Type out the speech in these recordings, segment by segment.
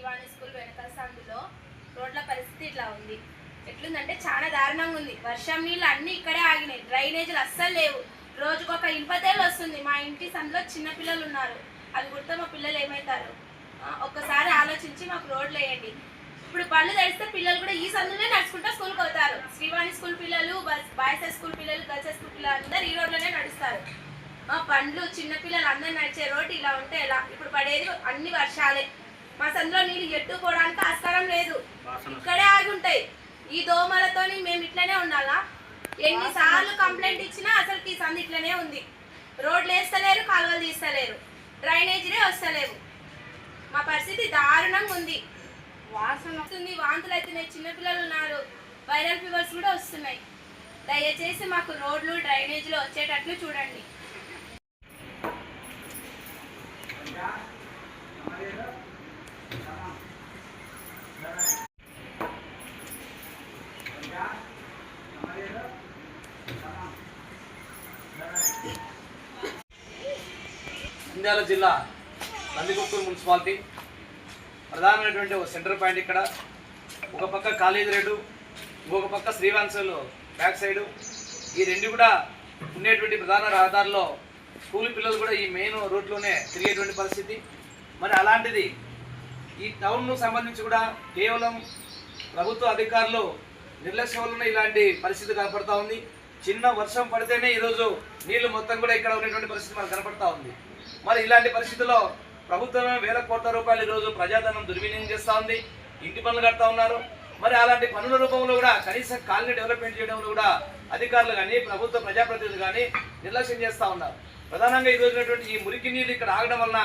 Srivani school వెనకాల సందులో రోడ్ల పరిస్థితి ఇట్లా ఉంది. ఎట్లుందంటే చాలా దారుణంగా ఉంది. వర్షం నీళ్ళు అన్నీ ఇక్కడే ఆగినాయి. డ్రైనేజీలు అస్సలు లేవు. రోజుకొక ఇనుపతేలు వస్తుంది. మా ఇంటి సందులో చిన్నపిల్లలు ఉన్నారు. అది గుర్తు మా పిల్లలు ఏమవుతారు? ఒక్కసారి ఆలోచించి మాకు రోడ్లు వేయండి. ఇప్పుడు పళ్ళు తెరిస్తే పిల్లలు కూడా ఈ సందులోనే నడుచుకుంటూ స్కూల్కి అవుతారు. శ్రీవాణి స్కూల్ పిల్లలు, బాయ్స్ స్కూల్ పిల్లలు, గర్ల్స్ స్కూల్ పిల్లలు అందరూ ఈ రోడ్లోనే నడుస్తారు. పండ్లు చిన్నపిల్లలు అందరూ నడిచే రోడ్డు ఇలా ఉంటే ఎలా? ఇప్పుడు పడేది అన్ని వర్షాలే. మా సందులో నీళ్ళు ఎట్టుకోవడానికి ఆస్కారం లేదు. ఇక్కడే ఆగి ఉంటాయి. ఈ దోమలతో మేము ఇట్లనే ఉండాలా? ఎన్నిసార్లు కంప్లైంట్ ఇచ్చినా అసలు ఈ సందు ఇట్లనే ఉంది. రోడ్లు వేస్తలేరు, కాలువలు తీస్తలేరు, డ్రైనేజీలే వస్తలేవు. మా పరిస్థితి దారుణంగా ఉంది. వాసన వస్తుంది, వాంతులు అవుతున్నాయి, చిన్నపిల్లలు ఉన్నారు, వైరల్ ఫీవర్స్ కూడా వస్తున్నాయి. దయచేసి మాకు రోడ్లు డ్రైనేజీలు వచ్చేటట్లు చూడండి. నంద్యాల జిల్లా నందికొట్కూరు మున్సిపాలిటీ ప్రధానమైనటువంటి ఒక సెంటర్ పాయింట్. ఇక్కడ ఒక పక్క కాలేజీ రోడ్డు, ఇంకొక పక్క శ్రీవాన్సల్ బ్యాక్ సైడు, ఈ రెండు కూడా ఉండేటువంటి ప్రధాన రహదారిలో స్కూల్ పిల్లలు కూడా ఈ మెయిన్ రూట్లోనే తిరిగేటువంటి పరిస్థితి. మరి అలాంటిది ఈ టౌన్కు సంబంధించి కూడా కేవలం ప్రభుత్వ అధికారులు నిర్లక్ష్యం వలన ఇలాంటి పరిస్థితి కనపడతా ఉంది. చిన్న వర్షం పడితేనే ఈరోజు నీళ్లు మొత్తం కూడా ఇక్కడ ఉన్నటువంటి పరిస్థితి మనకు కనపడతా ఉంది. మరి ఇలాంటి పరిస్థితుల్లో ప్రభుత్వం వేల కోట్ల రూపాయలు ఈరోజు ప్రజాధనం దుర్వినియోగం చేస్తూ ఉంది. ఇంటి పనులు కడతా ఉన్నారు. మరి అలాంటి పనుల రూపంలో కూడా కనీసం కాలనీ డెవలప్మెంట్ చేయడంలో కూడా అధికారులు కానీ ప్రభుత్వ ప్రజాప్రతినిధులు కానీ నిర్లక్ష్యం చేస్తూ ఉన్నారు. ప్రధానంగా ఈ రోజునటువంటి ఈ మురికి నీళ్ళు ఇక్కడ ఆగడం వలన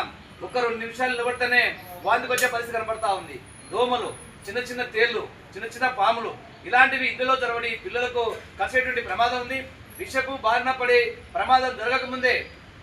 ఒక 2 నిమిషాలు నిలబడితేనే వాంతికి వచ్చే పరిస్థితి కనపడతా ఉంది. దోమలు, చిన్న చిన్న తేళ్లు, చిన్న చిన్న పాములు ఇలాంటివి ఇందులో జరగని పిల్లలకు కలిసేటువంటి ప్రమాదం ఉంది. విషపు బారిన పడి ప్రమాదం జరగకముందే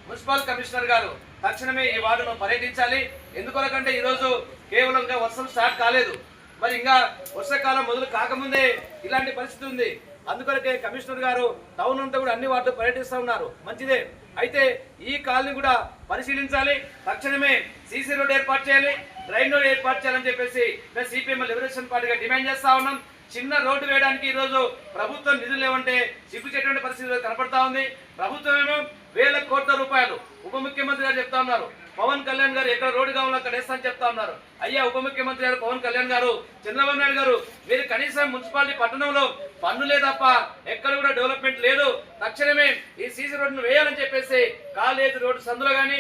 మున్సిపల్ కమిషనర్ గారు తక్షణమే ఈ వార్డును పర్యటించాలి. ఎందుకొరకంటే ఈరోజు కేవలం ఇంకా వర్షం స్టార్ట్ కాలేదు. మరి ఇంకా వర్షాకాలం మొదలు కాకముందే ఇలాంటి పరిస్థితి ఉంది. అందుకొరకే కమిషనర్ గారు టౌన్ అంతా కూడా అన్ని వార్డులు పర్యటిస్తూ ఉన్నారు. మంచిదే. అయితే ఈ కాలనీ కూడా పరిశీలించాలి. తక్షణమే సీసీ రోడ్ ఏర్పాటు చేయాలి, డ్రైన్ రోడ్ ఏర్పాటు చేయాలని చెప్పేసి మేము సిపిఎం లిబరేషన్ పార్టీగా డిమాండ్ చేస్తా ఉన్నాం. చిన్న రోడ్డు వేయడానికి ఈరోజు ప్రభుత్వం నిధులు లేవంటే సిగ్గుచేటువంటి పరిస్థితి కనపడతా ఉంది. ప్రభుత్వం ఏమో వేల కోట్ల రూపాయలు ఉప ముఖ్యమంత్రి గారు చెప్తా ఉన్నారు. పవన్ కళ్యాణ్ గారు ఎక్కడ రోడ్డు కావాలో అక్కడ వేస్తా అని చెప్తా ఉన్నారు. అయ్యా ఉప ముఖ్యమంత్రి గారు పవన్ కళ్యాణ్ గారు, చంద్రబాబు నాయుడు గారు, మీరు కనీసం మున్సిపాలిటీ పట్టణంలో పన్నులే తప్ప ఎక్కడ కూడా డెవలప్మెంట్ లేదు. తక్షణమే ఈ సీసీ రోడ్డును వేయాలని చెప్పేసి కాలేజీ రోడ్డు సందులో కానీ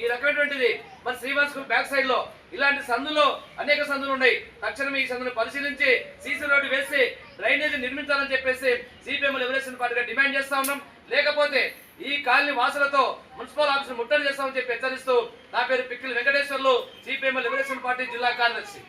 ఈ రకమైనటువంటిది మరి శ్రీవాన్ స్కూల్ బ్యాక్ సైడ్ లో ఇలాంటి సందులో అనేక సందులు ఉన్నాయి. తక్షణమే ఈ సందును పరిశీలించి సీసీ రోడ్డు వేసి డ్రైనేజీ నిర్మించాలని చెప్పేసి సిపిఎం లిబరేషన్ పార్టీగా డిమాండ్ చేస్తా ఉన్నాం. లేకపోతే ఈ కాలనీ వాసులతో మున్సిపల్ ఆఫీసును ముట్టడి చేస్తామని చెప్పి హెచ్చరిస్తూ నా పేరు Pikkili Venkateswarlu, CPM liberation party జిల్లా కార్యదర్శి.